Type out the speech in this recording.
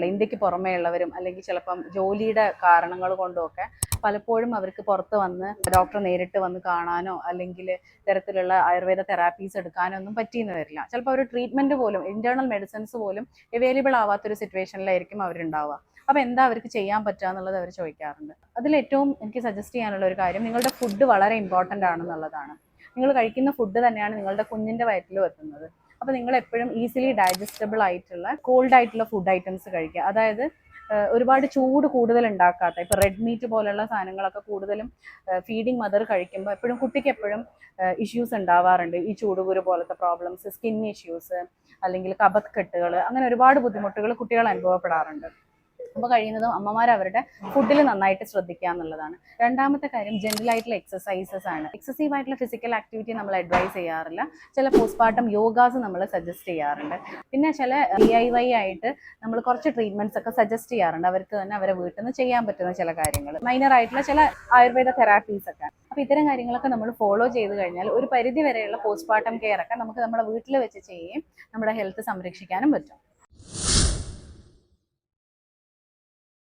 ഇന്ത്യക്ക് പുറമേ ഉള്ളവരും അല്ലെങ്കിൽ ചിലപ്പം ജോലിയുടെ കാരണങ്ങൾ കൊണ്ടുമൊക്കെ പലപ്പോഴും അവർക്ക് പുറത്ത് വന്ന് ഡോക്ടറെ നേരിട്ട് വന്ന് കാണാനോ അല്ലെങ്കിൽ ഇത്തരത്തിലുള്ള ആയുർവേദ തെറാപ്പീസ് എടുക്കാനോ ഒന്നും പറ്റിയെന്ന് വരില്ല. ചിലപ്പോൾ അവർ ട്രീറ്റ്മെന്റ് പോലും ഇന്റേണൽ മെഡിസിൻസ് പോലും അവൈലബിൾ ആവാത്തൊരു സിറ്റുവേഷനിലായിരിക്കും അവരുണ്ടാവുക. അപ്പോൾ എന്താ അവർക്ക് ചെയ്യാൻ പറ്റുക എന്നുള്ളത് അവർ ചോദിക്കാറുണ്ട്. അതിലേറ്റവും എനിക്ക് സജസ്റ്റ് ചെയ്യാനുള്ള ഒരു കാര്യം നിങ്ങളുടെ ഫുഡ് വളരെ ഇമ്പോർട്ടൻ്റ് ആണെന്നുള്ളതാണ്. നിങ്ങൾ കഴിക്കുന്ന ഫുഡ് തന്നെയാണ് നിങ്ങളുടെ കുഞ്ഞിൻ്റെ വയറ്റിലും എത്തുന്നത്. അപ്പോൾ നിങ്ങൾ എപ്പോഴും ഈസിലി ഡൈജസ്റ്റബിൾ ആയിട്ടുള്ള കോൾഡ് ആയിട്ടുള്ള ഫുഡ് ഐറ്റംസ് കഴിക്കുക. അതായത് ഒരുപാട് ചൂട് കൂടുതൽ ഉണ്ടാക്കാത്ത, ഇപ്പോൾ റെഡ് മീറ്റ് പോലുള്ള സാധനങ്ങളൊക്കെ കൂടുതലും ഫീഡിങ് മദർ കഴിക്കുമ്പോൾ എപ്പോഴും കുട്ടിക്ക് എപ്പോഴും ഇഷ്യൂസ് ഉണ്ടാവാറുണ്ട്. ഈ ചൂടുകുരു പോലത്തെ പ്രോബ്ലംസ്, സ്കിൻ ഇഷ്യൂസ്, അല്ലെങ്കിൽ കഫക്കെട്ടുകൾ, അങ്ങനെ ഒരുപാട് ബുദ്ധിമുട്ടുകൾ കുട്ടികൾ അനുഭവപ്പെടാറുണ്ട്. അപ്പോൾ കഴിയുന്നതും അമ്മമാർ അവരുടെ ഫുഡിൽ നന്നായിട്ട് ശ്രദ്ധിക്കുക എന്നുള്ളതാണ്. രണ്ടാമത്തെ കാര്യം ജനറൽ ആയിട്ടുള്ള എക്സസൈസസ് ആണ്. എക്സസീവ് ആയിട്ടുള്ള ഫിസിക്കൽ ആക്ടിവിറ്റി നമ്മൾ അഡ്വൈസ് ചെയ്യാറില്ല. ചില പോസ്റ്റ്മോർട്ടം യോഗാസ് നമ്മൾ സജസ്റ്റ് ചെയ്യാറുണ്ട്. പിന്നെ ചില DIY ആയിട്ട് നമ്മൾ കുറച്ച് ട്രീറ്റ്മെന്റ്സ് ഒക്കെ സജസ്റ്റ് ചെയ്യാറുണ്ട്. അവർക്ക് തന്നെ അവരെ വീട്ടിൽ നിന്ന് ചെയ്യാൻ പറ്റുന്ന ചില കാര്യങ്ങൾ, മൈനർ ആയിട്ടുള്ള ചില ആയുർവേദ തെറാപ്പീസ് ഒക്കെ. അപ്പോൾ ഇത്തരം കാര്യങ്ങളൊക്കെ നമ്മൾ ഫോളോ ചെയ്ത് കഴിഞ്ഞാൽ ഒരു പരിധി വരെയുള്ള പോസ്റ്റ്മോർട്ടം കെയർ ഒക്കെ നമുക്ക് നമ്മുടെ വീട്ടിൽ വെച്ച് ചെയ്യുകയും നമ്മുടെ ഹെൽത്ത് സംരക്ഷിക്കാനും പറ്റും.